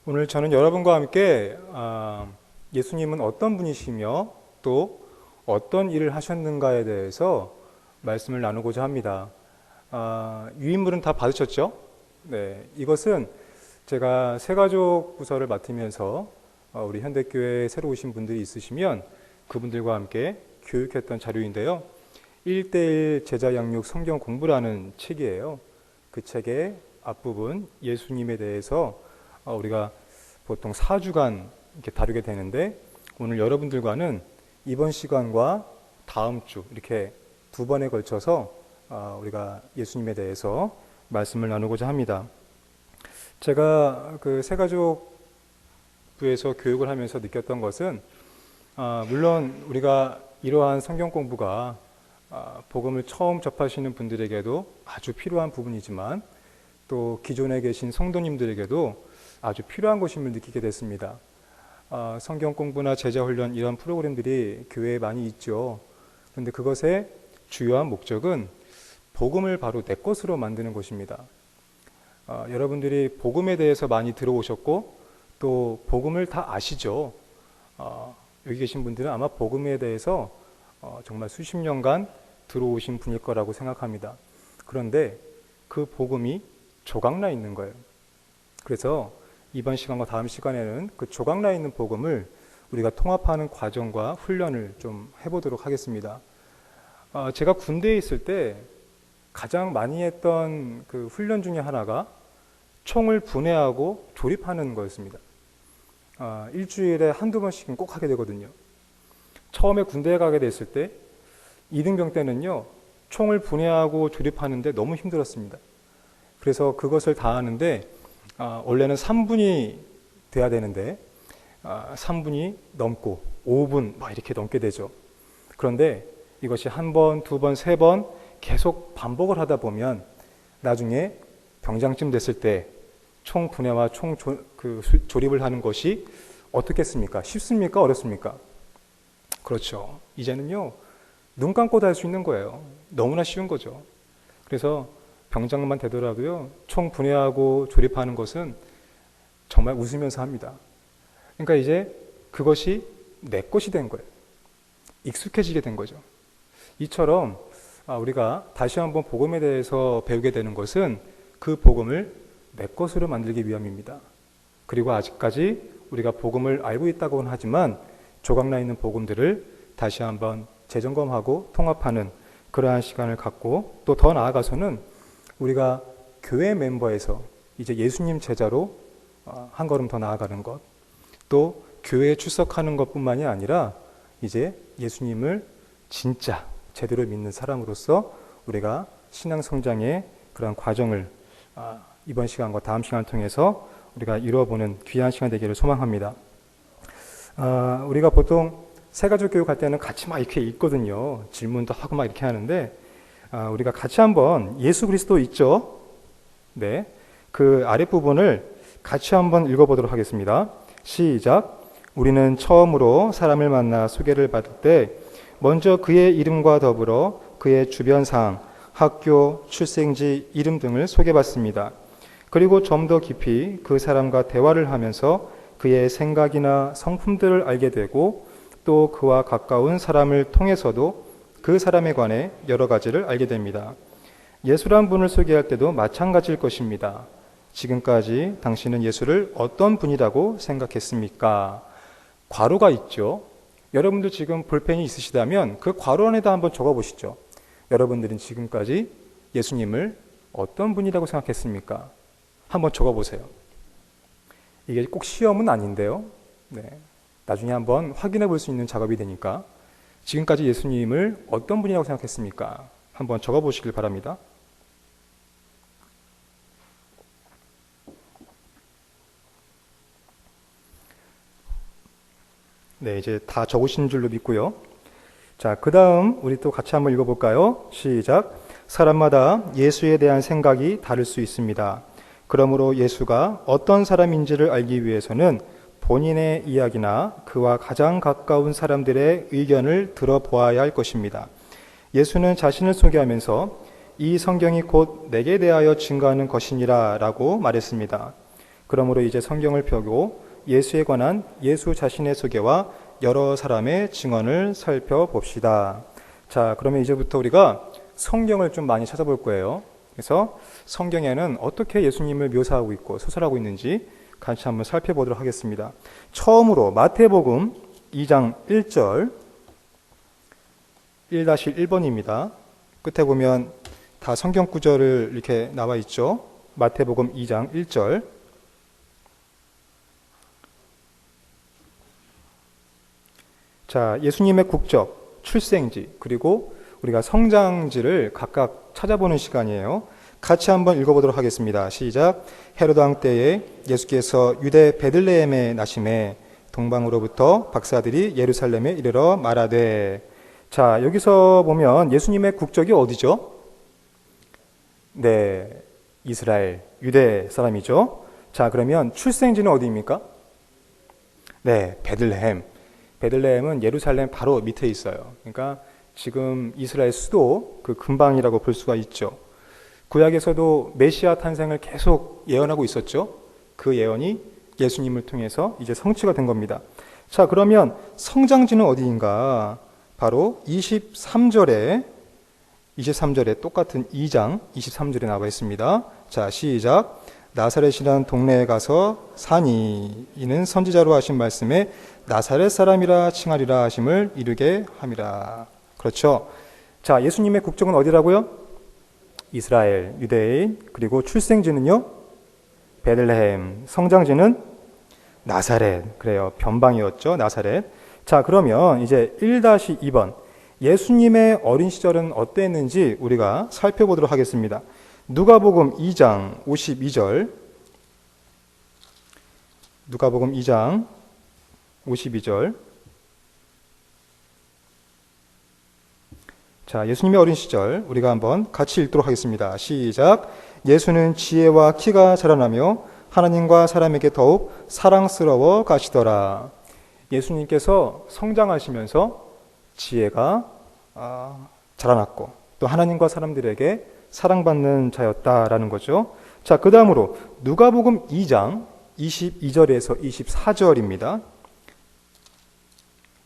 오늘 저는 여러분과 함께 예수님은 어떤 분이시며 또 어떤 일을 하셨는가에 대해서 말씀을 나누고자 합니다. 유인물은 다 받으셨죠? 네, 이것은 제가 새가족 부서를 맡으면서 우리 현대교회에 새로 오신 분들이 있으시면 그분들과 함께 교육했던 자료인데요. 1:1 제자 양육 성경 공부라는 책이에요. 그 책의 앞부분 예수님에 대해서 우리가 보통 4주간 이렇게 다루게 되는데, 오늘 여러분들과는 이번 시간과 다음 주 이렇게 두 번에 걸쳐서 우리가 예수님에 대해서 말씀을 나누고자 합니다. 제가 그 새가족부에서 교육을 하면서 느꼈던 것은 물론 우리가 이러한 성경 공부가 복음을 처음 접하시는 분들에게도 아주 필요한 부분이지만 또 기존에 계신 성도님들에게도 아주 필요한 것임을 느끼게 됐습니다. 성경 공부나 제자 훈련 이런 프로그램들이 교회에 많이 있죠. 그런데 그것의 주요한 목적은 복음을 바로 내 것으로 만드는 것입니다. 여러분들이 복음에 대해서 많이 들어오셨고 또 복음을 다 아시죠. 여기 계신 분들은 아마 복음에 대해서 정말 수십 년간 들어오신 분일 거라고 생각합니다. 그런데 그 복음이 조각나 있는 거예요. 그래서 이번 시간과 다음 시간에는 그 조각나 있는 복음을 우리가 통합하는 과정과 훈련을 좀 해보도록 하겠습니다. 제가 군대에 있을 때 가장 많이 했던 그 훈련 중에 하나가 총을 분해하고 조립하는 거였습니다. 일주일에 한두 번씩은 꼭 하게 되거든요. 처음에 군대에 가게 됐을 때 2등병 때는요, 총을 분해하고 조립하는데 너무 힘들었습니다. 그래서 그것을 다 하는데 원래는 3분이 돼야 되는데 3분이 넘고 5분 막 이렇게 넘게 되죠. 그런데 이것이 한 번, 두 번, 세 번 계속 반복을 하다 보면 나중에 병장쯤 됐을 때 총 분해와 총 조립을 하는 것이 어떻겠습니까? 쉽습니까? 어렵습니까? 그렇죠. 이제는요, 눈 감고도 할 수 있는 거예요. 너무나 쉬운 거죠. 그래서 병장만 되더라도요, 총 분해하고 조립하는 것은 정말 웃으면서 합니다. 그러니까 이제 그것이 내 것이 된 거예요. 익숙해지게 된 거죠. 이처럼 우리가 다시 한번 복음에 대해서 배우게 되는 것은 그 복음을 내 것으로 만들기 위함입니다. 그리고 아직까지 우리가 복음을 알고 있다고는 하지만 조각나 있는 복음들을 다시 한번 재점검하고 통합하는 그러한 시간을 갖고, 또 더 나아가서는 우리가 교회 멤버에서 이제 예수님 제자로 한 걸음 더 나아가는 것, 또 교회에 출석하는 것뿐만이 아니라 이제 예수님을 진짜 제대로 믿는 사람으로서 우리가 신앙 성장의 그런 과정을 이번 시간과 다음 시간을 통해서 우리가 이루어보는 귀한 시간 되기를 소망합니다. 우리가 보통 새가족 교육할 때는 같이 막 이렇게 읽거든요. 질문도 하고 막 이렇게 하는데 우리가 같이 한번 예수 그리스도 있죠? 네, 그 아랫부분을 같이 한번 읽어보도록 하겠습니다. 시작. 우리는 처음으로 사람을 만나 소개를 받을 때 먼저 그의 이름과 더불어 그의 주변 사항, 학교, 출생지, 이름 등을 소개받습니다. 그리고 좀 더 깊이 그 사람과 대화를 하면서 그의 생각이나 성품들을 알게 되고 또 그와 가까운 사람을 통해서도 그 사람에 관해 여러 가지를 알게 됩니다. 예수란 분을 소개할 때도 마찬가지일 것입니다. 지금까지 당신은 예수를 어떤 분이라고 생각했습니까? 괄호가 있죠. 여러분들 지금 볼펜이 있으시다면 그 괄호 안에다 한번 적어보시죠. 여러분들은 지금까지 예수님을 어떤 분이라고 생각했습니까? 한번 적어보세요. 이게 꼭 시험은 아닌데요. 네, 나중에 한번 확인해 볼 수 있는 작업이 되니까 지금까지 예수님을 어떤 분이라고 생각했습니까? 한번 적어보시길 바랍니다. 네, 이제 다 적으신 줄로 믿고요. 자, 그 다음 우리 또 같이 한번 읽어볼까요? 시작. 사람마다 예수에 대한 생각이 다를 수 있습니다. 그러므로 예수가 어떤 사람인지를 알기 위해서는 본인의 이야기나 그와 가장 가까운 사람들의 의견을 들어보아야 할 것입니다. 예수는 자신을 소개하면서 이 성경이 곧 내게 대하여 증거하는 것이니라 라고 말했습니다. 그러므로 이제 성경을 펴고 예수에 관한 예수 자신의 소개와 여러 사람의 증언을 살펴봅시다. 자, 그러면 이제부터 우리가 성경을 좀 많이 찾아볼 거예요. 그래서 성경에는 어떻게 예수님을 묘사하고 있고 소설하고 있는지 같이 한번 살펴보도록 하겠습니다. 처음으로 마태복음 2장 1절 1-1번입니다. 끝에 보면 다 성경 구절을 이렇게 나와 있죠. 마태복음 2장 1절. 자, 예수님의 국적, 출생지, 그리고 우리가 성장지를 각각 찾아보는 시간이에요. 같이 한번 읽어보도록 하겠습니다. 시작. 헤로드 왕 때에 예수께서 유대 베들레헴에 나심에 동방으로부터 박사들이 예루살렘에 이르러 말하되. 자, 여기서 보면 예수님의 국적이 어디죠? 네, 이스라엘, 유대 사람이죠. 자, 그러면 출생지는 어디입니까? 네, 베들레헴. 베들레헴은 예루살렘 바로 밑에 있어요. 그러니까 지금 이스라엘 수도 그 근방이라고 볼 수가 있죠. 구약에서도 메시아 탄생을 계속 예언하고 있었죠. 그 예언이 예수님을 통해서 이제 성취가 된 겁니다. 자, 그러면 성장지는 어디인가? 바로 23절에 똑같은 2장 23절에 나와 있습니다. 자, 시작. 나사렛이라는 동네에 가서 사니 이는 선지자로 하신 말씀에 나사렛 사람이라 칭하리라 하심을 이루게 함이라. 그렇죠. 자, 예수님의 국적은 어디라고요? 이스라엘, 유대인. 그리고 출생지는요? 베들레헴. 성장지는 나사렛. 그래요. 변방이었죠. 나사렛. 자, 그러면 이제 1-2번. 예수님의 어린 시절은 어땠는지 우리가 살펴보도록 하겠습니다. 누가복음 2장 52절. 누가복음 2장 52절. 자, 예수님의 어린 시절 우리가 한번 같이 읽도록 하겠습니다. 시작. 예수는 지혜와 키가 자라나며 하나님과 사람에게 더욱 사랑스러워 가시더라. 예수님께서 성장하시면서 지혜가 자라났고 또 하나님과 사람들에게 사랑받는 자였다라는 거죠. 자, 그 다음으로 누가복음 2장 22절에서 24절입니다.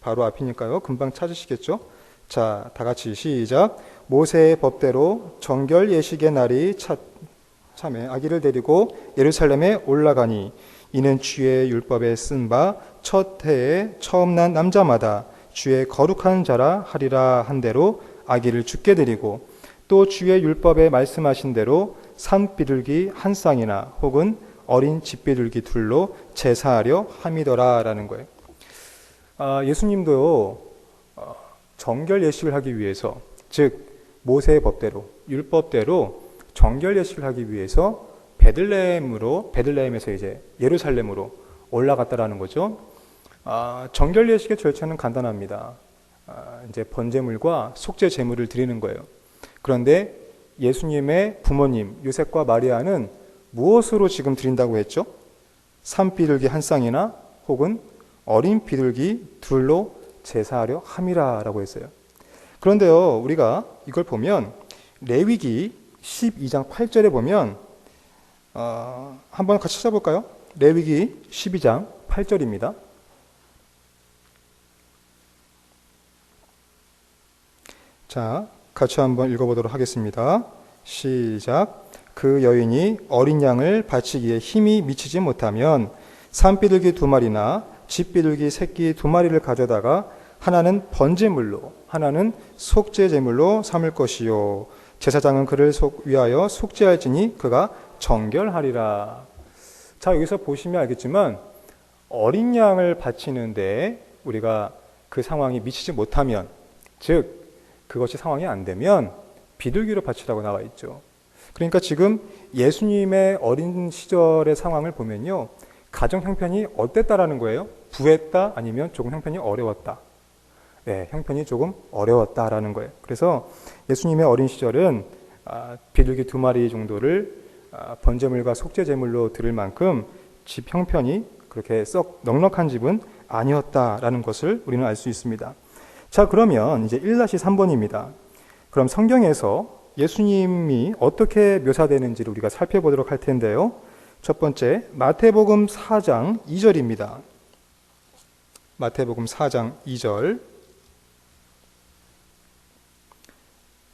바로 앞이니까요. 금방 찾으시겠죠? 자, 다 같이 시작. 모세의 법대로 정결 예식의 날이 참에 아기를 데리고 예루살렘에 올라가니 이는 주의 율법에 쓴 바 첫 해에 처음 난 남자마다 주의 거룩한 자라 하리라 한 대로 아기를 죽게 드리고 또 주의 율법에 말씀하신 대로 산 비둘기 한 쌍이나 혹은 어린 집비둘기 둘로 제사하려 함이더라라는 거예요. 예수님도 정결 예식을 하기 위해서, 즉 모세의 법대로 율법대로 정결 예식을 하기 위해서 베들레헴에서 이제 예루살렘으로 올라갔다라는 거죠. 정결 예식의 절차는 간단합니다. 이제 번제물과 속죄 제물을 드리는 거예요. 그런데 예수님의 부모님 요셉과 마리아는 무엇으로 지금 드린다고 했죠? 산비둘기 한 쌍이나 혹은 어린 비둘기 둘로 제사하려 함이라라고 했어요. 그런데요, 우리가 이걸 보면 레위기 12장 8절에 보면 한번 같이 찾아볼까요? 레위기 12장 8절입니다. 자, 같이 한번 읽어보도록 하겠습니다. 시작. 그 여인이 어린 양을 바치기에 힘이 미치지 못하면 산비둘기 2마리나 집비둘기 새끼 2마리를 가져다가 하나는 번제물로 하나는 속죄제물로 삼을 것이요 제사장은 그를 위하여 속죄할지니 그가 정결하리라. 자, 여기서 보시면 알겠지만 어린 양을 바치는데 우리가 그 상황이 미치지 못하면, 즉 그것이 상황이 안 되면 비둘기로 바치라고 나와 있죠. 그러니까 지금 예수님의 어린 시절의 상황을 보면요, 가정 형편이 어땠다라는 거예요? 부했다 아니면 조금 형편이 어려웠다. 네, 형편이 조금 어려웠다라는 거예요. 그래서 예수님의 어린 시절은 비둘기 2마리 정도를 번제물과 속죄제물로 드릴 만큼 집 형편이 그렇게 썩 넉넉한 집은 아니었다라는 것을 우리는 알 수 있습니다. 자, 그러면 이제 1-3번입니다. 그럼 성경에서 예수님이 어떻게 묘사되는지를 우리가 살펴보도록 할 텐데요. 첫 번째, 마태복음 4장 2절입니다. 마태복음 4장 2절.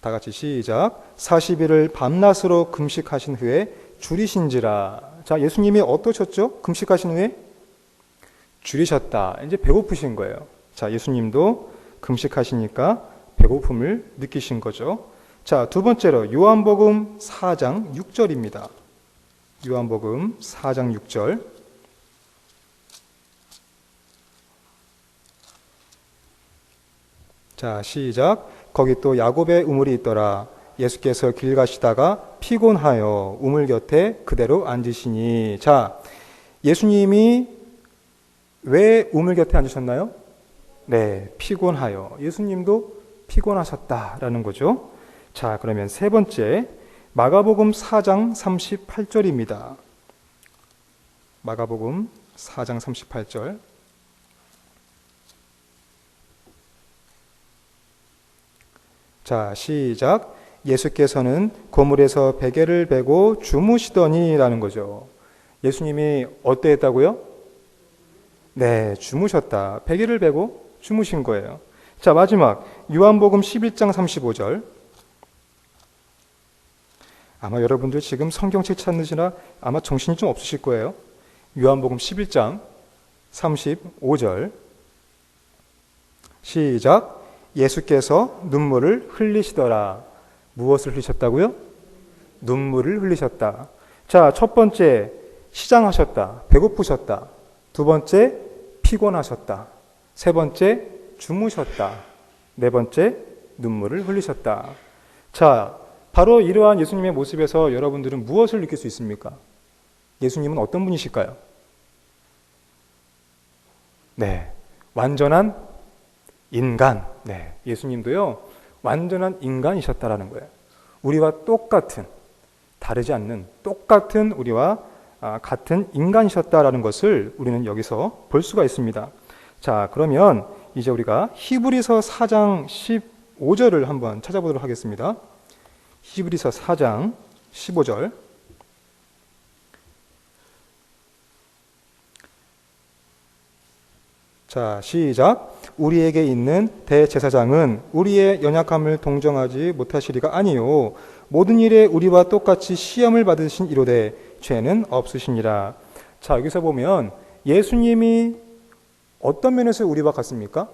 다 같이 시작. 40일을 밤낮으로 금식하신 후에 줄이신지라. 자, 예수님이 어떠셨죠? 금식하신 후에 줄이셨다. 이제 배고프신 거예요. 자, 예수님도 금식하시니까 배고픔을 느끼신 거죠. 자, 두 번째로 요한복음 4장 6절입니다. 요한복음 4장 6절. 자, 시작. 거기 또 야곱의 우물이 있더라. 예수께서 길 가시다가 피곤하여 우물 곁에 그대로 앉으시니. 자, 예수님이 왜 우물 곁에 앉으셨나요? 네, 피곤하여. 예수님도 피곤하셨다라는 거죠. 자, 그러면 세 번째, 마가복음 4장 38절입니다. 마가복음 4장 38절. 자, 시작. 예수께서는 고물에서 베개를 베고 주무시더니라는 거죠. 예수님이 어때 했다고요? 네, 주무셨다. 베개를 베고 주무신 거예요. 자, 마지막 요한복음 11장 35절. 아마 여러분들 지금 성경책 찾느시나 아마 정신이 좀 없으실 거예요. 요한복음 11장 35절. 시작. 예수께서 눈물을 흘리시더라. 무엇을 흘리셨다고요? 눈물을 흘리셨다. 자, 첫 번째, 시장하셨다. 배고프셨다. 두 번째, 피곤하셨다. 세 번째, 주무셨다. 네 번째, 눈물을 흘리셨다. 자, 바로 이러한 예수님의 모습에서 여러분들은 무엇을 느낄 수 있습니까? 예수님은 어떤 분이실까요? 네, 완전한 인간. 네, 예수님도요, 완전한 인간이셨다라는 거예요. 우리와 똑같은, 다르지 않는 똑같은 우리와 같은 인간이셨다라는 것을 우리는 여기서 볼 수가 있습니다. 자, 그러면 이제 우리가 히브리서 4장 15절을 한번 찾아보도록 하겠습니다. 히브리서 4장 15절. 자, 시작. 우리에게 있는 대제사장은 우리의 연약함을 동정하지 못하시리가 아니요 모든 일에 우리와 똑같이 시험을 받으신 이로되 죄는 없으시니라. 자, 여기서 보면 예수님이 어떤 면에서 우리와 같습니까?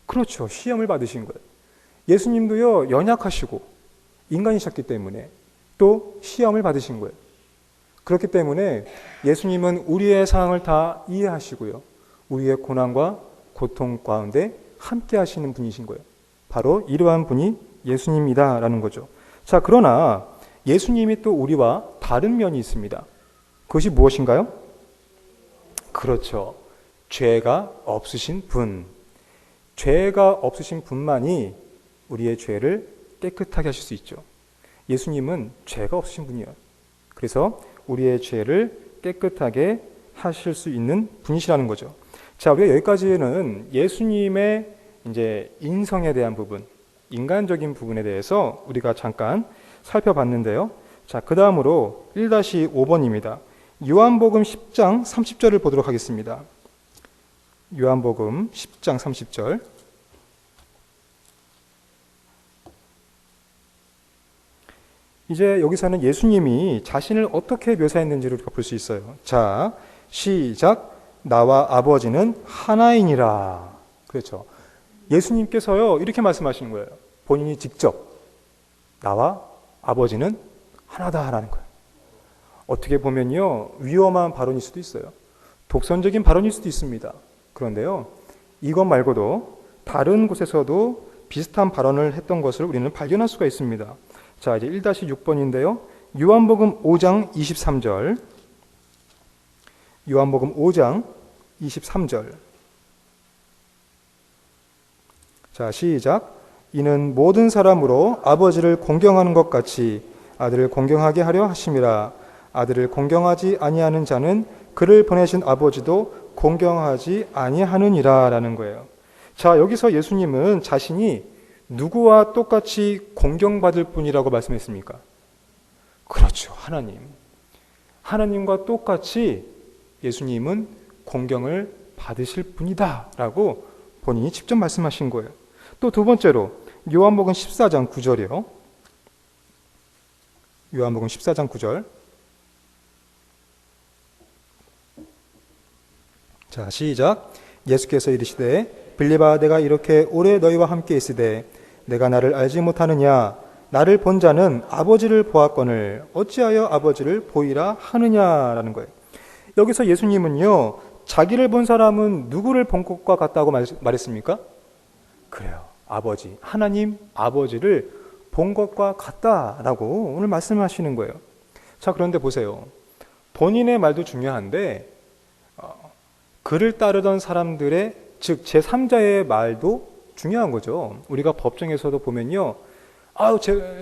그렇죠. 시험을 받으신 거예요. 예수님도요, 연약하시고 인간이셨기 때문에 또 시험을 받으신 거예요. 그렇기 때문에 예수님은 우리의 상황을 다 이해하시고요. 우리의 고난과 고통 가운데 함께 하시는 분이신 거예요. 바로 이러한 분이 예수님이다라는 거죠. 자, 그러나 예수님이 또 우리와 다른 면이 있습니다. 그것이 무엇인가요? 그렇죠. 죄가 없으신 분. 죄가 없으신 분만이 우리의 죄를 깨끗하게 하실 수 있죠. 예수님은 죄가 없으신 분이에요. 그래서 우리의 죄를 깨끗하게 하실 수 있는 분이시라는 거죠. 자, 우리가 여기까지는 예수님의 이제 인성에 대한 부분, 인간적인 부분에 대해서 우리가 잠깐 살펴봤는데요. 자, 그 다음으로 1-5번입니다. 요한복음 10장 30절을 보도록 하겠습니다. 요한복음 10장 30절. 이제 여기서는 예수님이 자신을 어떻게 묘사했는지를 우리가 볼 수 있어요. 자, 시작. 나와 아버지는 하나이니라. 그렇죠. 예수님께서요, 이렇게 말씀하시는 거예요. 본인이 직접 나와 아버지는 하나다라는 거예요. 어떻게 보면요, 위험한 발언일 수도 있어요. 독선적인 발언일 수도 있습니다. 그런데요, 이것 말고도 다른 곳에서도 비슷한 발언을 했던 것을 우리는 발견할 수가 있습니다. 자, 이제 1-6번인데요. 요한복음 5장 23절. 요한복음 5장 23절. 자, 시작. 이는 모든 사람으로 아버지를 공경하는 것 같이 아들을 공경하게 하려 하심이라. 아들을 공경하지 아니하는 자는 그를 보내신 아버지도 공경하지 아니하느니라 라는 거예요. 자, 여기서 예수님은 자신이 누구와 똑같이 공경받을 분이라고 말씀했습니까? 그렇죠. 하나님. 하나님과 똑같이 예수님은 공경을 받으실 분이다 라고 본인이 직접 말씀하신 거예요. 또 두 번째로 요한복음 14장 9절이요. 요한복음 14장 9절. 자, 시작. 예수께서 이르시되 빌립아, 내가 이렇게 오래 너희와 함께 있으되 내가 나를 알지 못하느냐? 나를 본 자는 아버지를 보았거늘 어찌하여 아버지를 보이라 하느냐라는 거예요. 여기서 예수님은요, 자기를 본 사람은 누구를 본 것과 같다고 말했습니까? 그래요. 아버지, 하나님 아버지를 본 것과 같다라고 오늘 말씀하시는 거예요. 자, 그런데 보세요. 본인의 말도 중요한데 그를 따르던 사람들의, 즉 제3자의 말도 중요한 거죠. 우리가 법정에서도 보면요,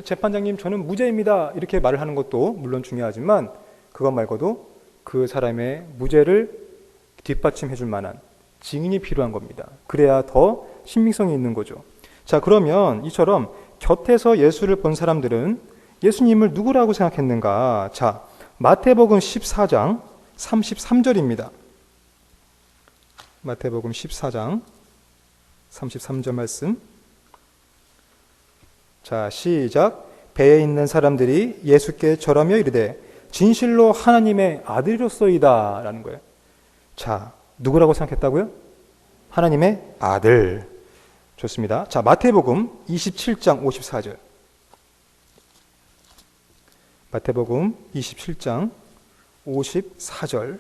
재판장님 저는 무죄입니다 이렇게 말을 하는 것도 물론 중요하지만 그것 말고도 그 사람의 무죄를 뒷받침해 줄 만한 증인이 필요한 겁니다. 그래야 더 신빙성이 있는 거죠. 자, 그러면 이처럼 곁에서 예수를 본 사람들은 예수님을 누구라고 생각했는가? 자, 마태복음 14장 33절입니다. 마태복음 14장 33절 말씀. 자, 시작. 배에 있는 사람들이 예수께 절하며 이르되 진실로 하나님의 아들이로소이다 라는 거예요. 자, 누구라고 생각했다고요? 하나님의 아들. 좋습니다. 자, 마태복음 27장 54절. 마태복음 27장 54절.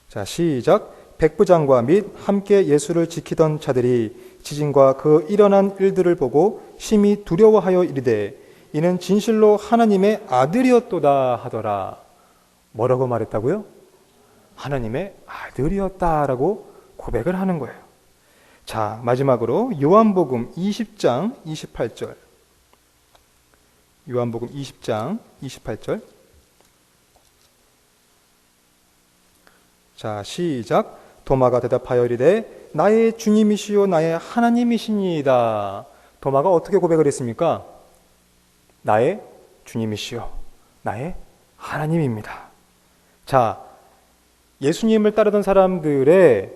자, 시작. 백부장과 및 함께 예수를 지키던 자들이 지진과 그 일어난 일들을 보고 심히 두려워하여 이르되 이는 진실로 하나님의 아들이었도다 하더라. 뭐라고 말했다고요? 하나님의 아들이었다라고 고백을 하는 거예요. 자, 마지막으로 요한복음 20장 28절. 요한복음 20장 28절. 자, 시작. 도마가 대답하여 이르되 나의 주님이시요 나의 하나님이시니이다. 도마가 어떻게 고백을 했습니까? 나의 주님이시요 나의 하나님입니다. 자, 예수님을 따르던 사람들의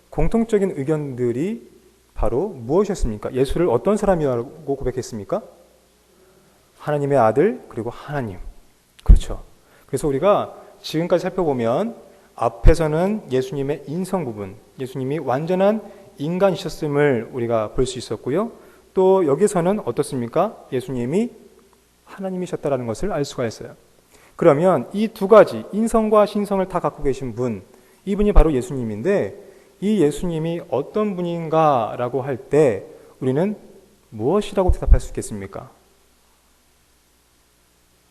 공통적인 의견들이 바로 무엇이었습니까? 예수를 어떤 사람이라고 고백했습니까? 하나님의 아들, 그리고 하나님. 그렇죠. 그래서 우리가 지금까지 살펴보면 앞에서는 예수님의 인성 부분, 예수님이 완전한 인간이셨음을 우리가 볼 수 있었고요. 또 여기서는 어떻습니까? 예수님이 하나님이셨다라는 것을 알 수가 있어요. 그러면 이 두 가지, 인성과 신성을 다 갖고 계신 분, 이분이 바로 예수님인데 이 예수님이 어떤 분인가라고 할 때 우리는 무엇이라고 대답할 수 있겠습니까?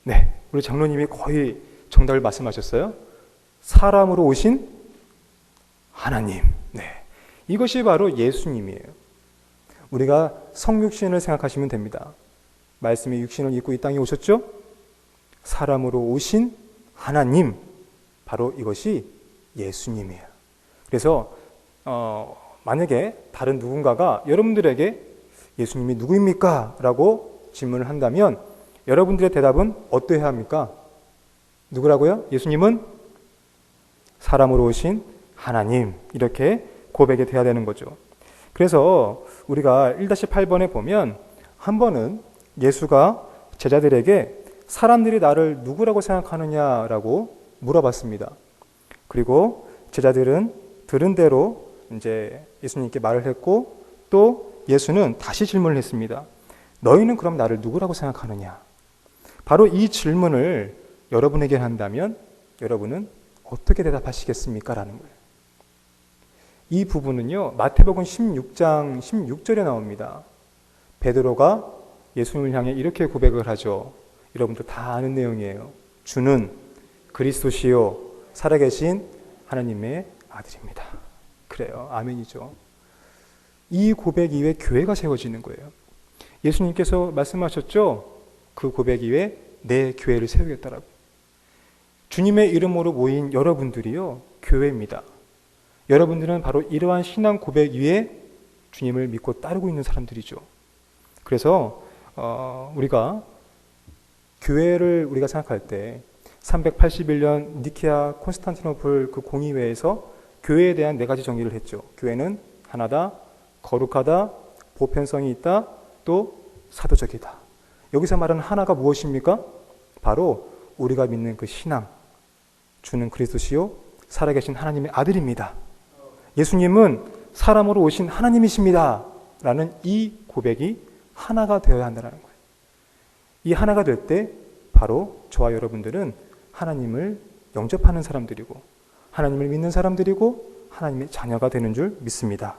네, 우리 장로님이 거의 정답을 말씀하셨어요. 사람으로 오신 하나님. 네, 이것이 바로 예수님이에요. 우리가 성육신을 생각하시면 됩니다. 말씀이 육신을 입고 이 땅에 오셨죠? 사람으로 오신 하나님, 바로 이것이 예수님이에요. 그래서 만약에 다른 누군가가 여러분들에게 예수님이 누구입니까? 라고 질문을 한다면 여러분들의 대답은 어떠해야 합니까? 누구라고요? 예수님은 사람으로 오신 하나님, 이렇게 고백이 돼야 되는 거죠. 그래서 우리가 1-8번에 보면 한 번은 예수가 제자들에게 사람들이 나를 누구라고 생각하느냐라고 물어봤습니다. 그리고 제자들은 들은 대로 이제 예수님께 말을 했고 또 예수는 다시 질문을 했습니다. 너희는 그럼 나를 누구라고 생각하느냐? 바로 이 질문을 여러분에게 한다면 여러분은 어떻게 대답하시겠습니까? 라는 거예요. 이 부분은요, 마태복음 16장 16절에 나옵니다. 베드로가 예수님을 향해 이렇게 고백을 하죠. 여러분들 다 아는 내용이에요. 주는 그리스도시요 살아계신 하나님의 아들입니다. 그래요. 아멘이죠. 이 고백 이후에 교회가 세워지는 거예요. 예수님께서 말씀하셨죠. 그 고백 이후에 내 교회를 세우겠다라고. 주님의 이름으로 모인 여러분들이요, 교회입니다. 여러분들은 바로 이러한 신앙 고백 위에 주님을 믿고 따르고 있는 사람들이죠. 그래서 우리가 교회를 우리가 생각할 때 381년 니케아 콘스탄티노플 그 공의회에서 교회에 대한 네 가지 정의를 했죠. 교회는 하나다, 거룩하다, 보편성이 있다, 또 사도적이다. 여기서 말하는 하나가 무엇입니까? 바로 우리가 믿는 그 신앙, 주는 그리스도시요 살아계신 하나님의 아들입니다. 예수님은 사람으로 오신 하나님이십니다. 라는 이 고백이 하나가 되어야 한다는 거예요. 이 하나가 될 때 바로 저와 여러분들은 하나님을 영접하는 사람들이고 하나님을 믿는 사람들이고 하나님의 자녀가 되는 줄 믿습니다.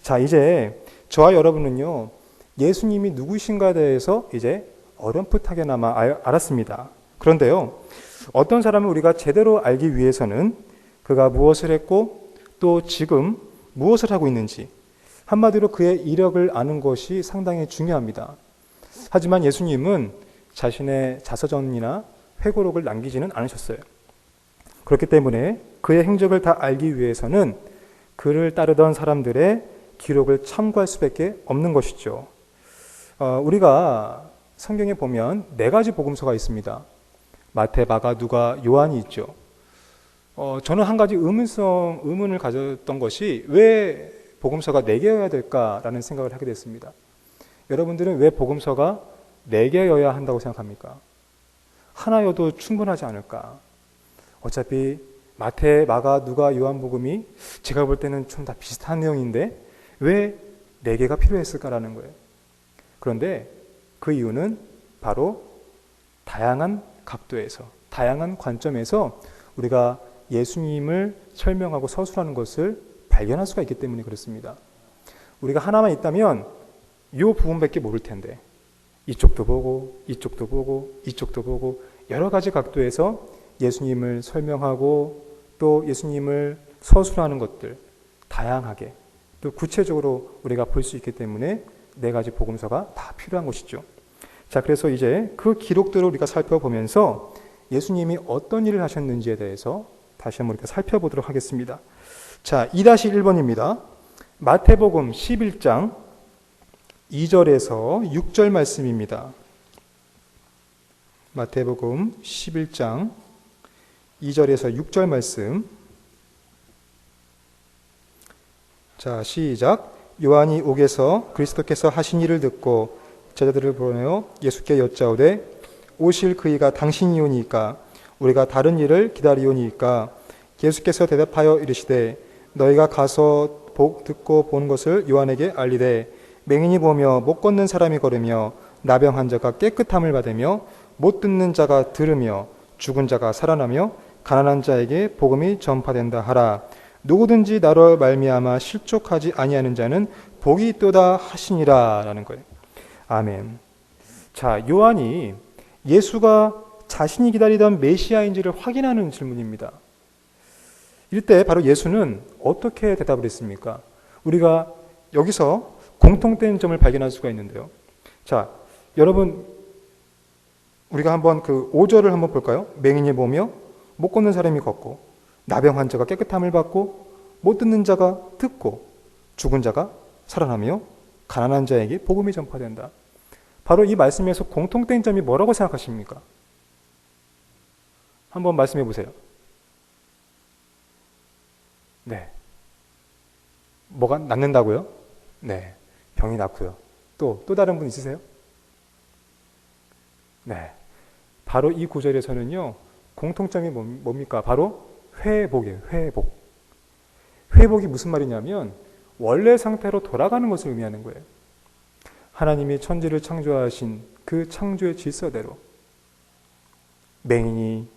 자, 이제 저와 여러분은요, 예수님이 누구신가에 대해서 이제 어렴풋하게나마 알았습니다. 그런데요, 어떤 사람을 우리가 제대로 알기 위해서는 그가 무엇을 했고 또 지금 무엇을 하고 있는지, 한마디로 그의 이력을 아는 것이 상당히 중요합니다. 하지만 예수님은 자신의 자서전이나 회고록을 남기지는 않으셨어요. 그렇기 때문에 그의 행적을 다 알기 위해서는 그를 따르던 사람들의 기록을 참고할 수밖에 없는 것이죠. 우리가 성경에 보면 네 가지 복음서가 있습니다. 마태, 마가, 누가, 요한이 있죠. 저는 한 가지 의문을 가졌던 것이 왜 복음서가 네 개여야 될까라는 생각을 하게 됐습니다. 여러분들은 왜 복음서가 네 개여야 한다고 생각합니까? 하나여도 충분하지 않을까? 어차피 마태, 마가, 누가, 요한복음이 제가 볼 때는 좀 다 비슷한 내용인데 왜 네 개가 필요했을까라는 거예요. 그런데 그 이유는 바로 다양한 각도에서, 다양한 관점에서 우리가 예수님을 설명하고 서술하는 것을 발견할 수가 있기 때문에 그렇습니다. 우리가 하나만 있다면 이 부분밖에 모를 텐데 이쪽도 보고 이쪽도 보고 이쪽도 보고 여러 가지 각도에서 예수님을 설명하고 또 예수님을 서술하는 것들 다양하게 또 구체적으로 우리가 볼 수 있기 때문에 네 가지 복음서가 다 필요한 것이죠. 자, 그래서 이제 그 기록들을 우리가 살펴보면서 예수님이 어떤 일을 하셨는지에 대해서 다시 한번 우리가 살펴보도록 하겠습니다. 자, 2-1번입니다. 마태복음 11장 2절에서 6절 말씀입니다. 마태복음 11장 2절에서 6절 말씀. 자, 시작. 요한이 옥에서 그리스도께서 하신 일을 듣고 제자들을 보내어 예수께 여짜오되 오실 그이가 당신이오니까 우리가 다른 일을 기다리오니까 예수께서 대답하여 이르시되 너희가 가서 듣고 본 것을 요한에게 알리되 맹인이 보며 못 걷는 사람이 걸으며 나병 자가 깨끗함을 받으며 못 듣는 자가 들으며 죽은 자가 살아나며 가난한 자에게 복음이 전파된다 하라. 누구든지 나로 말미암아 실족하지 아니하는 자는 복이 있도다 하시니라 라는 거예요. 아멘. 자, 요한이 예수가 자신이 기다리던 메시아인지를 확인하는 질문입니다. 이때 바로 예수는 어떻게 대답을 했습니까? 우리가 여기서 공통된 점을 발견할 수가 있는데요. 자, 여러분 우리가 한번 그 5절을 한번 볼까요? 맹인이 보며 못 걷는 사람이 걷고 나병 환자가 깨끗함을 받고 못 듣는 자가 듣고 죽은 자가 살아나며 가난한 자에게 복음이 전파된다. 바로 이 말씀에서 공통된 점이 뭐라고 생각하십니까? 한번 말씀해 보세요. 네. 뭐가 낫는다고요? 네. 병이 낫고요. 또 다른 분 있으세요? 네. 바로 이 구절에서는요, 공통점이 뭡니까? 바로 회복이에요. 회복. 회복이 무슨 말이냐면 원래 상태로 돌아가는 것을 의미하는 거예요. 하나님이 천지를 창조하신 그 창조의 질서대로 맹인이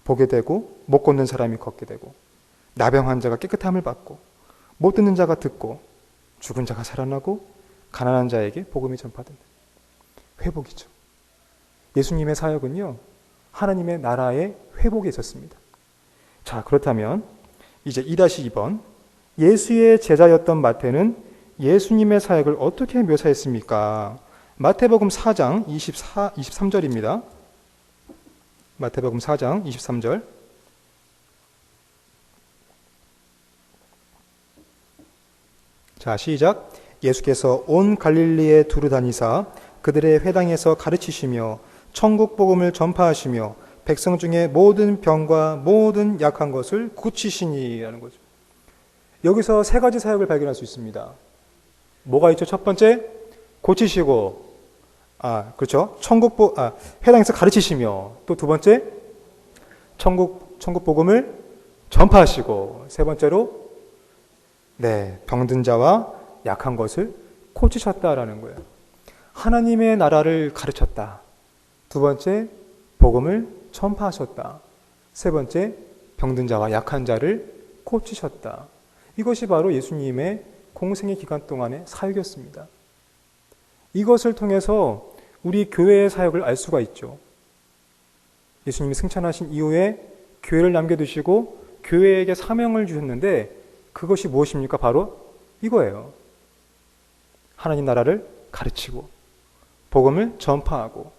보게 되고 못 걷는 사람이 걷게 되고 나병 환자가 깨끗함을 받고 못 듣는 자가 듣고 죽은 자가 살아나고 가난한 자에게 복음이 전파된다. 회복이죠. 예수님의 사역은요, 하나님의 나라의 회복에 있었습니다. 자, 그렇다면 이제 2-2번 예수의 제자였던 마태는 예수님의 사역을 어떻게 묘사했습니까? 마태복음 4장 23절입니다. 마태복음 4장 23절. 자, 시작. 예수께서 온 갈릴리에 두루 다니사 그들의 회당에서 가르치시며 천국 복음을 전파하시며 백성 중에 모든 병과 모든 약한 것을 고치시니라는 거죠. 여기서 세 가지 사역을 발견할 수 있습니다. 뭐가 있죠? 첫 번째, 고치시고, 그렇죠. 회당에서 가르치시며, 또 두 번째, 천국 복음을 전파하시고, 세 번째로, 병든 자와 약한 것을 고치셨다라는 거예요. 하나님의 나라를 가르쳤다. 두 번째, 복음을 전파하셨다. 세 번째, 병든 자와 약한 자를 고치셨다. 이것이 바로 예수님의 공생의 기간 동안의 사역이었습니다. 이것을 통해서 우리 교회의 사역을 알 수가 있죠. 예수님이 승천하신 이후에 교회를 남겨두시고 교회에게 사명을 주셨는데 그것이 무엇입니까? 바로 이거예요. 하나님 나라를 가르치고 복음을 전파하고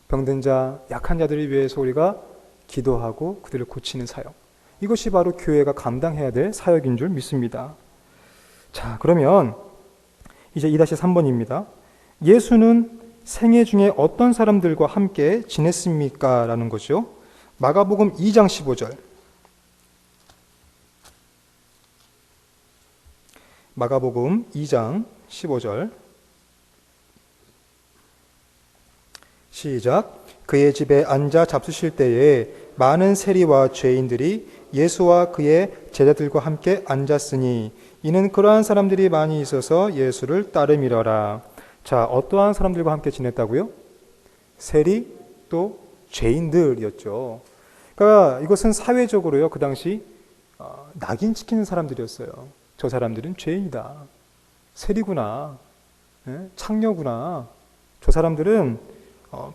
병든 자, 약한 자들을 위해서 우리가 기도하고 그들을 고치는 사역. 이것이 바로 교회가 감당해야 될 사역인 줄 믿습니다. 자, 그러면 이제 2-3번입니다. 예수는 생애 중에 어떤 사람들과 함께 지냈습니까? 라는 거죠. 마가복음 2장 15절. 마가복음 2장 15절. 시작. 그의 집에 앉아 잡수실 때에 많은 세리와 죄인들이 예수와 그의 제자들과 함께 앉았으니 이는 그러한 사람들이 많이 있어서 예수를 따름이러라. 자, 어떠한 사람들과 함께 지냈다고요? 세리 또 죄인들이었죠. 그러니까 이것은 사회적으로요, 그 당시 낙인 찍히는 사람들이었어요. 저 사람들은 죄인이다. 세리구나. 창녀구나. 저 사람들은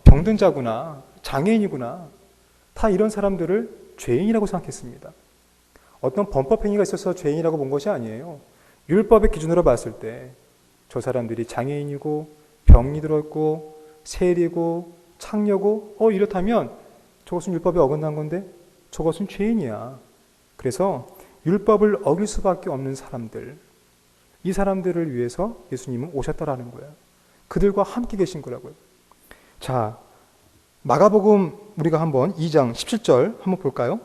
병든 자구나. 장애인이구나. 다 이런 사람들을 죄인이라고 생각했습니다. 어떤 범법행위가 있어서 죄인이라고 본 것이 아니에요. 율법의 기준으로 봤을 때 저 사람들이 장애인이고 병이 들었고 세리고 창녀고 이렇다면 저것은 율법에 어긋난 건데 저것은 죄인이야. 그래서 율법을 어길 수밖에 없는 사람들, 이 사람들을 위해서 예수님은 오셨다라는 거예요. 그들과 함께 계신 거라고요. 자, 마가복음 우리가 한번 2장 17절 한번 볼까요?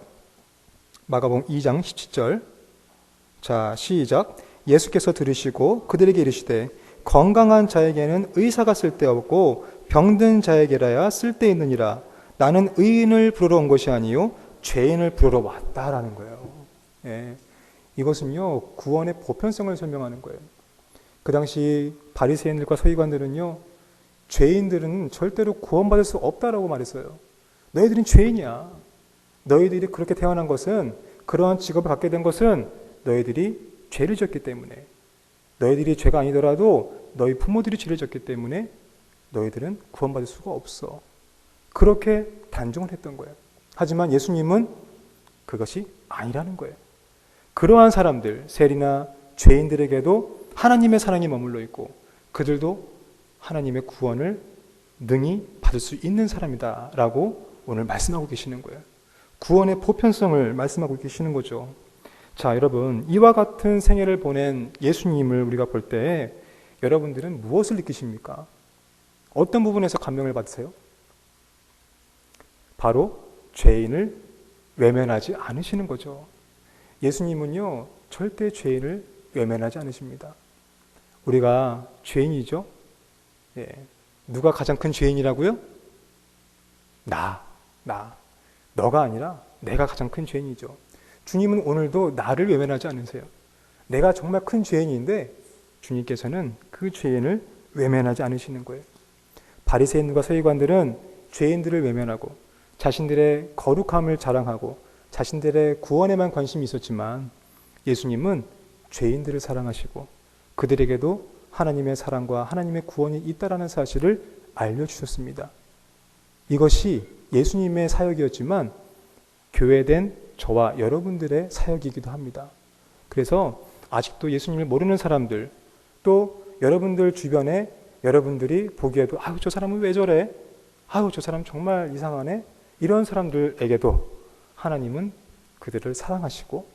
마가복음 2장 17절. 자, 시작. 예수께서 들으시고 그들에게 이르시되 건강한 자에게는 의사가 쓸데없고 병든 자에게라야 쓸데있느니라. 나는 의인을 부르러 온 것이 아니요 죄인을 부르러 왔다라는 거예요. 이것은요 구원의 보편성을 설명하는 거예요. 그 당시 바리새인들과 서기관들은요 죄인들은 절대로 구원받을 수 없다라고 말했어요. 너희들은 죄인이야. 너희들이 그렇게 태어난 것은, 그러한 직업을 갖게 된 것은 너희들이 죄를 졌기 때문에, 너희들이 죄가 아니더라도 너희 부모들이 죄를 졌기 때문에 너희들은 구원받을 수가 없어. 그렇게 단정을 했던 거예요. 하지만 예수님은 그것이 아니라는 거예요. 그러한 사람들, 세리나 죄인들에게도 하나님의 사랑이 머물러 있고 그들도 하나님의 구원을 능히 받을 수 있는 사람이다 라고 오늘 말씀하고 계시는 거예요. 구원의 보편성을 말씀하고 계시는 거죠. 자, 여러분, 이와 같은 생애를 보낸 예수님을 우리가 볼 때 여러분들은 무엇을 느끼십니까? 어떤 부분에서 감명을 받으세요? 바로 죄인을 외면하지 않으시는 거죠. 예수님은요 절대 죄인을 외면하지 않으십니다. 우리가 죄인이죠. 누가 가장 큰 죄인이라고요? 너가 아니라 내가 가장 큰 죄인이죠. 주님은 오늘도 나를 외면하지 않으세요. 내가 정말 큰 죄인인데 주님께서는 그 죄인을 외면하지 않으시는 거예요. 바리새인들과 서기관들은 죄인들을 외면하고 자신들의 거룩함을 자랑하고 자신들의 구원에만 관심이 있었지만 예수님은 죄인들을 사랑하시고 그들에게도 하나님의 사랑과 하나님의 구원이 있다라는 사실을 알려주셨습니다. 이것이 예수님의 사역이었지만 교회된 저와 여러분들의 사역이기도 합니다. 그래서 아직도 예수님을 모르는 사람들, 또 여러분들 주변에 여러분들이 보기에도 아유 저 사람은 왜 저래? 아유 저 사람 정말 이상하네? 이런 사람들에게도 하나님은 그들을 사랑하시고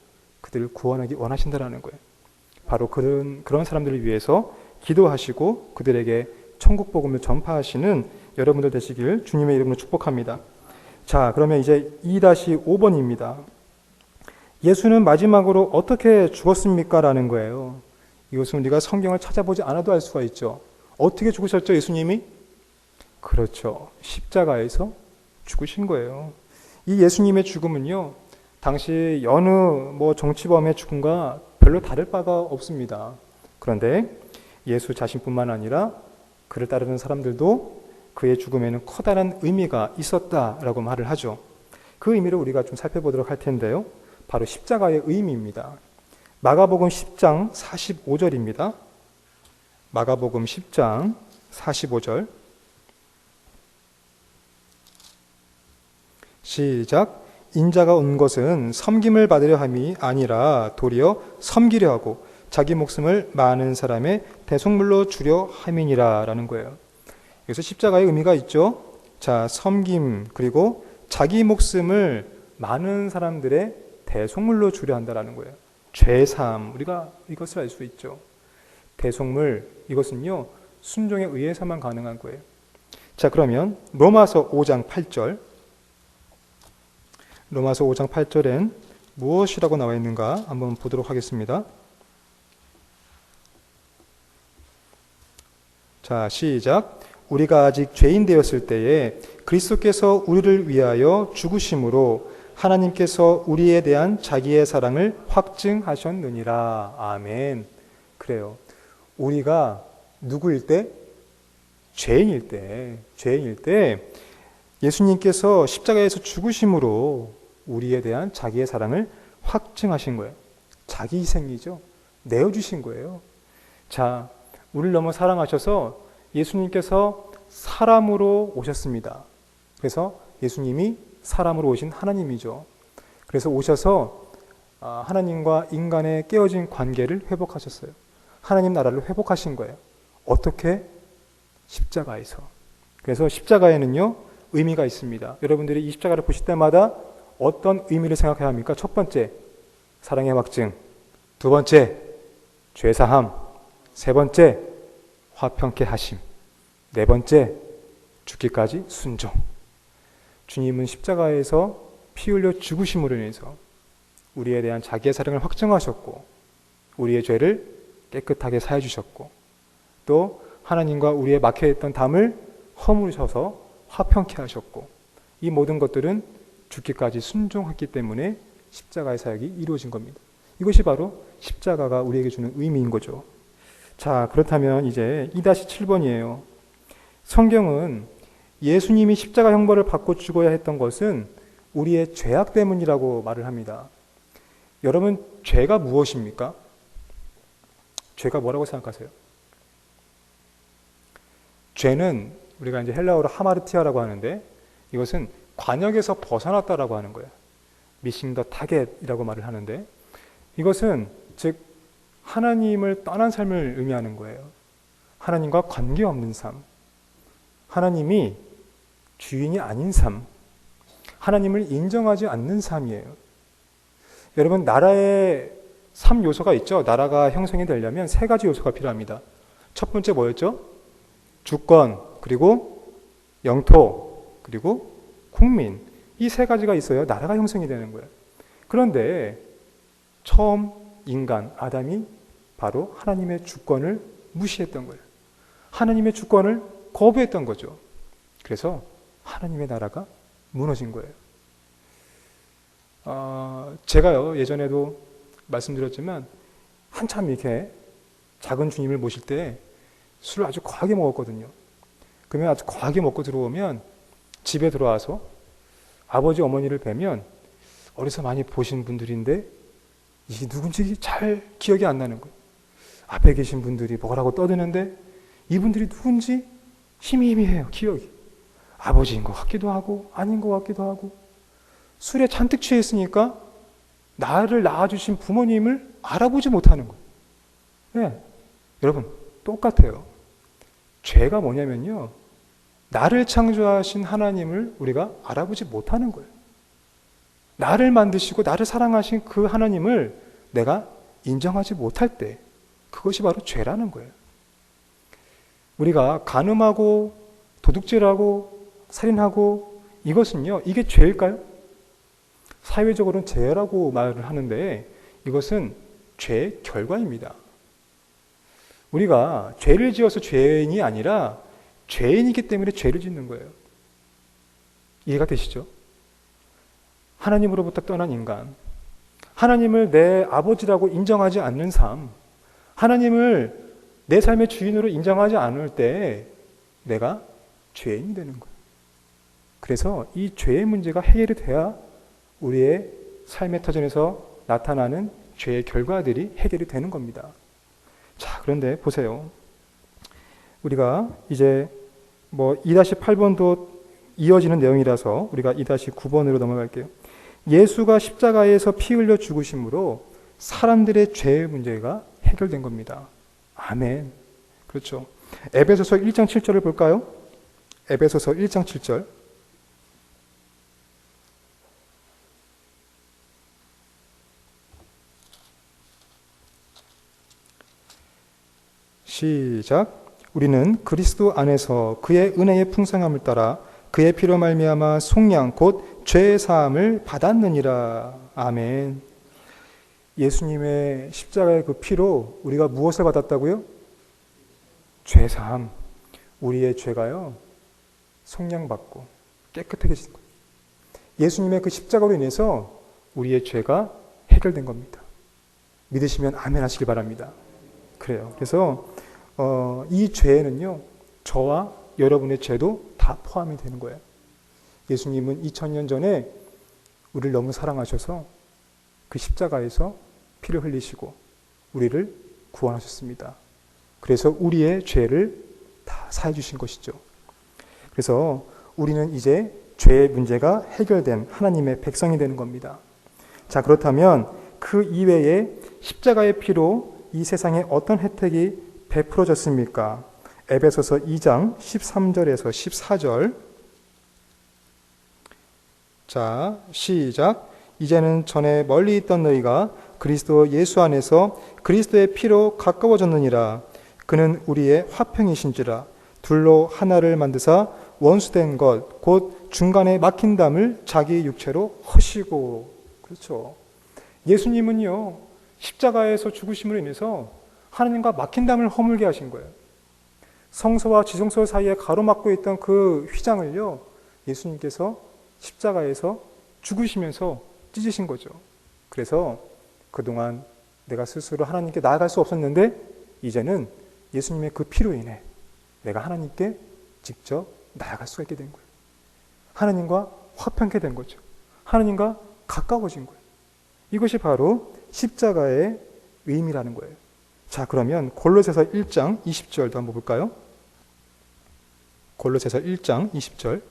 그들을 구원하기 원하신다라는 거예요. 바로 그런 사람들을 위해서 기도하시고 그들에게 천국 복음을 전파하시는 여러분들 되시길 주님의 이름으로 축복합니다. 자, 그러면 이제 2-5번입니다. 예수는 마지막으로 어떻게 죽었습니까? 라는 거예요. 이것은 우리가 성경을 찾아보지 않아도 알 수가 있죠. 어떻게 죽으셨죠, 예수님이? 그렇죠. 십자가에서 죽으신 거예요. 이 예수님의 죽음은요, 당시 여느 정치범의 죽음과 별로 다를 바가 없습니다. 그런데 예수 자신뿐만 아니라 그를 따르는 사람들도 그의 죽음에는 커다란 의미가 있었다라고 말을 하죠. 그 의미를 우리가 좀 살펴보도록 할 텐데요. 바로 십자가의 의미입니다. 마가복음 10장 45절입니다. 마가복음 10장 45절. 시작. 인자가 온 것은 섬김을 받으려 함이 아니라 도리어 섬기려 하고 자기 목숨을 많은 사람의 대속물로 주려 함이니라 라는 거예요. 여기서 십자가의 의미가 있죠. 자, 섬김 그리고 자기 목숨을 많은 사람들의 대속물로 주려 한다라는 거예요. 죄사함, 우리가 이것을 알 수 있죠. 대속물, 이것은요 순종에 의해서만 가능한 거예요. 자, 그러면 로마서 5장 8절. 로마서 5장 8절엔 무엇이라고 나와 있는가 한번 보도록 하겠습니다. 자, 시작. 우리가 아직 죄인 되었을 때에 그리스도께서 우리를 위하여 죽으심으로 하나님께서 우리에 대한 자기의 사랑을 확증하셨느니라. 아멘. 그래요. 우리가 누구일 때? 죄인일 때 예수님께서 십자가에서 죽으심으로 우리에 대한 자기의 사랑을 확증하신 거예요. 자기 희생이죠. 내어주신 거예요. 자, 우리를 너무 사랑하셔서 예수님께서 사람으로 오셨습니다. 그래서 예수님이 사람으로 오신 하나님이죠. 그래서 오셔서 하나님과 인간의 깨어진 관계를 회복하셨어요. 하나님 나라를 회복하신 거예요. 어떻게? 십자가에서. 그래서 십자가에는요 의미가 있습니다. 여러분들이 이 십자가를 보실 때마다 어떤 의미를 생각해야 합니까? 첫 번째, 사랑의 확증. 두 번째, 죄사함. 세 번째, 화평케 하심. 네 번째, 죽기까지 순종. 주님은 십자가에서 피 흘려 죽으심으로 인해서 우리에 대한 자기의 사랑을 확증하셨고 우리의 죄를 깨끗하게 사해 주셨고 또 하나님과 우리의 막혀있던 담을 허물으셔서 화평케 하셨고 이 모든 것들은 죽기까지 순종했기 때문에 십자가의 사역이 이루어진 겁니다. 이것이 바로 십자가가 우리에게 주는 의미인 거죠. 자, 그렇다면 이제 2-7번이에요. 성경은 예수님이 십자가 형벌을 받고 죽어야 했던 것은 우리의 죄악 때문이라고 말을 합니다. 여러분, 죄가 무엇입니까? 죄가 뭐라고 생각하세요? 죄는 우리가 이제 헬라어로 하마르티아라고 하는데 이것은 관역에서 벗어났다라고 하는 거예요. 미싱 더 타겟이라고 말을 하는데 이것은 즉 하나님을 떠난 삶을 의미하는 거예요. 하나님과 관계없는 삶. 하나님이 주인이 아닌 삶. 하나님을 인정하지 않는 삶이에요. 여러분, 나라에 3요소가 있죠. 나라가 형성이 되려면 3가지 요소가 필요합니다. 첫 번째 뭐였죠? 주권, 그리고 영토, 그리고 국민. 이 3가지가 있어야 나라가 형성이 되는 거예요. 그런데 처음 인간, 아담이 바로 하나님의 주권을 무시했던 거예요. 하나님의 주권을 거부했던 거죠. 그래서 하나님의 나라가 무너진 거예요. 제가요, 예전에도 말씀드렸지만 한참 이렇게 작은 주님을 모실 때 술을 아주 거하게 먹었거든요. 그러면 아주 거하게 먹고 들어오면 집에 들어와서 아버지 어머니를 뵈면 어디서 많이 보신 분들인데 이게 누군지 잘 기억이 안 나는 거예요. 앞에 계신 분들이 뭐라고 떠드는데 이분들이 누군지 희미해요, 기억이. 아버지인 것 같기도 하고 아닌 것 같기도 하고 술에 잔뜩 취해 있으니까 나를 낳아주신 부모님을 알아보지 못하는 거예요. 네. 여러분, 똑같아요. 죄가 뭐냐면요, 나를 창조하신 하나님을 우리가 알아보지 못하는 거예요. 나를 만드시고 나를 사랑하신 그 하나님을 내가 인정하지 못할 때 그것이 바로 죄라는 거예요. 우리가 간음하고 도둑질하고 살인하고 이것은요, 이게 죄일까요? 사회적으로는 죄라고 말을 하는데 이것은 죄의 결과입니다. 우리가 죄를 지어서 죄인이 아니라 죄인이기 때문에 죄를 짓는 거예요. 이해가 되시죠? 하나님으로부터 떠난 인간, 하나님을 내 아버지라고 인정하지 않는 삶, 하나님을 내 삶의 주인으로 인정하지 않을 때 내가 죄인이 되는 거예요. 그래서 이 죄의 문제가 해결이 돼야 우리의 삶의 터전에서 나타나는 죄의 결과들이 해결이 되는 겁니다. 자, 그런데 보세요. 우리가 이제 2-8번도 이어지는 내용이라서 우리가 2-9번으로 넘어갈게요. 예수가 십자가에서 피 흘려 죽으심으로 사람들의 죄의 문제가 해결된 겁니다. 아멘. 그렇죠. 에베소서 1장 7절을 볼까요? 에베소서 1장 7절. 시작. 우리는 그리스도 안에서 그의 은혜의 풍성함을 따라 그의 피로 말미암아 속량 곧 죄의 사함을 받았느니라. 아멘. 예수님의 십자가의 그 피로 우리가 무엇을 받았다고요? 죄 사함. 우리의 죄가요 속량받고 깨끗해진 거예요. 예수님의 그 십자가로 인해서 우리의 죄가 해결된 겁니다. 믿으시면 아멘 하시길 바랍니다. 그래요. 그래서 이 죄에는요 저와 여러분의 죄도 다 포함이 되는 거예요. 예수님은 2000년 전에 우리를 너무 사랑하셔서 그 십자가에서 피를 흘리시고 우리를 구원하셨습니다. 그래서 우리의 죄를 다 사해 주신 것이죠. 그래서 우리는 이제 죄의 문제가 해결된 하나님의 백성이 되는 겁니다. 자, 그렇다면 그 이외에 십자가의 피로 이 세상에 어떤 혜택이 베풀어졌습니까? 에베소서 2장 13절에서 14절. 자, 시작. 이제는 전에 멀리 있던 너희가 그리스도 예수 안에서 그리스도의 피로 가까워졌느니라. 그는 우리의 화평이신지라. 둘로 하나를 만드사 원수된 것 곧 중간에 막힌 담을 자기 육체로 허시고. 그렇죠. 예수님은요 십자가에서 죽으심으로 인해서 하나님과 막힌 담을 허물게 하신 거예요. 성소와 지성소 사이에 가로막고 있던 그 휘장을요 예수님께서 십자가에서 죽으시면서 찢으신 거죠. 그래서 그동안 내가 스스로 하나님께 나아갈 수 없었는데 이제는 예수님의 그 피로 인해 내가 하나님께 직접 나아갈 수가 있게 된 거예요. 하나님과 화평케 된 거죠. 하나님과 가까워진 거예요. 이것이 바로 십자가의 의미라는 거예요. 자, 그러면 골로새서 1장 20절도 한번 볼까요? 골로새서 1장 20절.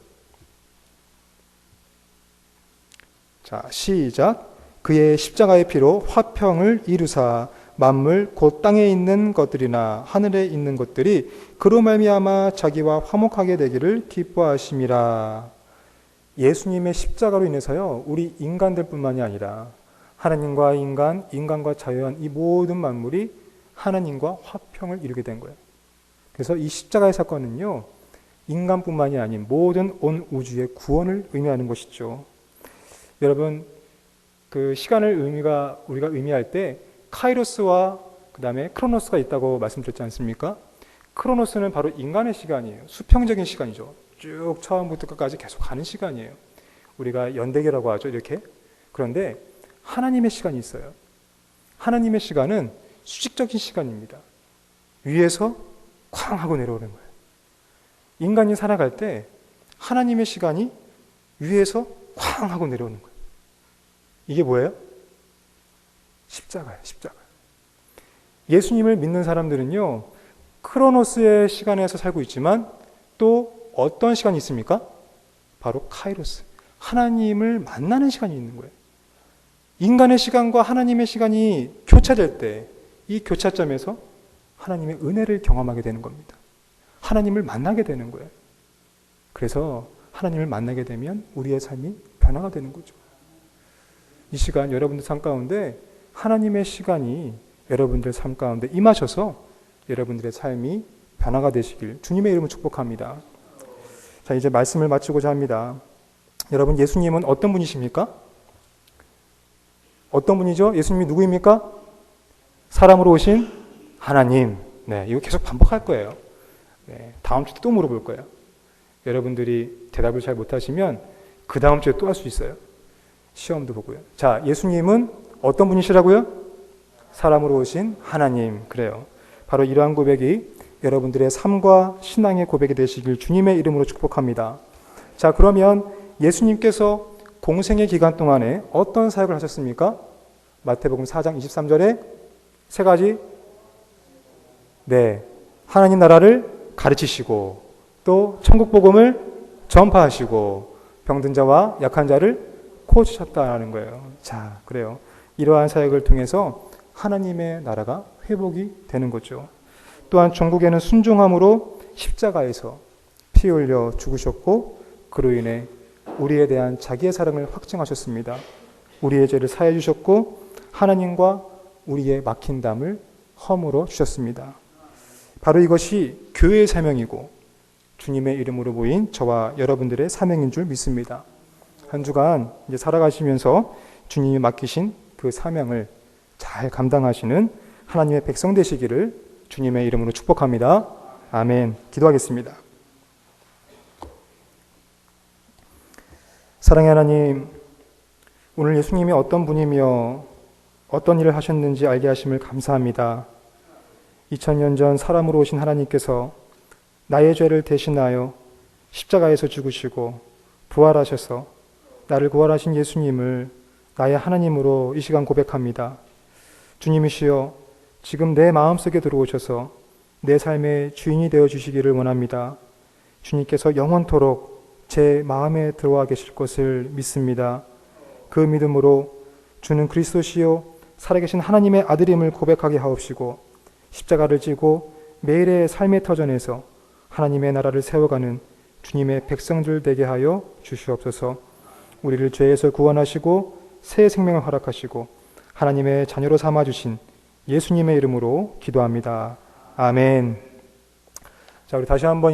자, 시작. 그의 십자가의 피로 화평을 이루사 만물 곧 땅에 있는 것들이나 하늘에 있는 것들이 그로 말미암아 자기와 화목하게 되기를 기뻐하심이라. 예수님의 십자가로 인해서요 우리 인간들뿐만이 아니라 하나님과 인간, 인간과 자유한 이 모든 만물이 하나님과 화평을 이루게 된 거예요. 그래서 이 십자가의 사건은요 인간뿐만이 아닌 모든 온 우주의 구원을 의미하는 것이죠. 여러분, 그 시간을 우리가 의미할 때 카이로스와 그 다음에 크로노스가 있다고 말씀드렸지 않습니까? 크로노스는 바로 인간의 시간이에요. 수평적인 시간이죠. 쭉 처음부터 끝까지 계속 가는 시간이에요. 우리가 연대기라고 하죠, 이렇게. 그런데 하나님의 시간이 있어요. 하나님의 시간은 수직적인 시간입니다. 위에서 쾅 하고 내려오는 거예요. 인간이 살아갈 때 하나님의 시간이 위에서 쾅 하고 내려오는 거예요. 이게 뭐예요? 십자가예요, 십자가. 예수님을 믿는 사람들은요, 크로노스의 시간에서 살고 있지만 또 어떤 시간이 있습니까? 바로 카이로스. 하나님을 만나는 시간이 있는 거예요. 인간의 시간과 하나님의 시간이 교차될 때 이 교차점에서 하나님의 은혜를 경험하게 되는 겁니다. 하나님을 만나게 되는 거예요. 그래서 하나님을 만나게 되면 우리의 삶이 변화가 되는 거죠. 이 시간 여러분들 삶 가운데 하나님의 시간이 여러분들 삶 가운데 임하셔서 여러분들의 삶이 변화가 되시길 주님의 이름으로 축복합니다. 자, 이제 말씀을 마치고자 합니다. 여러분, 예수님은 어떤 분이십니까? 어떤 분이죠? 예수님이 누구입니까? 사람으로 오신 하나님. 네, 이거 계속 반복할 거예요. 네, 다음 주에 또 물어볼 거예요. 여러분들이 대답을 잘 못하시면 그 다음 주에 또 할 수 있어요. 시험도 보고요. 자, 예수님은 어떤 분이시라고요? 사람으로 오신 하나님. 그래요. 바로 이러한 고백이 여러분들의 삶과 신앙의 고백이 되시길 주님의 이름으로 축복합니다. 자, 그러면 예수님께서 공생의 기간 동안에 어떤 사역을 하셨습니까? 마태복음 4장 23절에 세 가지, 네, 하나님 나라를 가르치시고 또 천국 복음을 전파하시고 병든 자와 약한 자를 고치셨다는 거예요. 자, 그래요. 이러한 사역을 통해서 하나님의 나라가 회복이 되는 거죠. 또한 종국에는 순종함으로 십자가에서 피 흘려 죽으셨고 그로 인해 우리에 대한 자기의 사랑을 확증하셨습니다. 우리의 죄를 사해 주셨고 하나님과 우리의 막힌 담을 허물어 주셨습니다. 바로 이것이 교회의 사명이고 주님의 이름으로 모인 저와 여러분들의 사명인 줄 믿습니다. 한 주간 이제 살아가시면서 주님이 맡기신 그 사명을 잘 감당하시는 하나님의 백성 되시기를 주님의 이름으로 축복합니다. 아멘. 기도하겠습니다. 사랑의 하나님, 오늘 예수님이 어떤 분이며 어떤 일을 하셨는지 알게 하심을 감사합니다. 2000년 전 사람으로 오신 하나님께서 나의 죄를 대신하여 십자가에서 죽으시고 부활하셔서 나를 구원하신 예수님을 나의 하나님으로 이 시간 고백합니다. 주님이시여, 지금 내 마음속에 들어오셔서 내 삶의 주인이 되어 주시기를 원합니다. 주님께서 영원토록 제 마음에 들어와 계실 것을 믿습니다. 그 믿음으로 주는 그리스도시요 살아계신 하나님의 아들임을 고백하게 하옵시고 십자가를 지고 매일의 삶의 터전에서 하나님의 나라를 세워가는 주님의 백성들 되게 하여 주시옵소서. 우리를 죄에서 구원하시고 새 생명을 허락하시고 하나님의 자녀로 삼아주신 예수님의 이름으로 기도합니다. 아멘. 자, 우리 다시 한번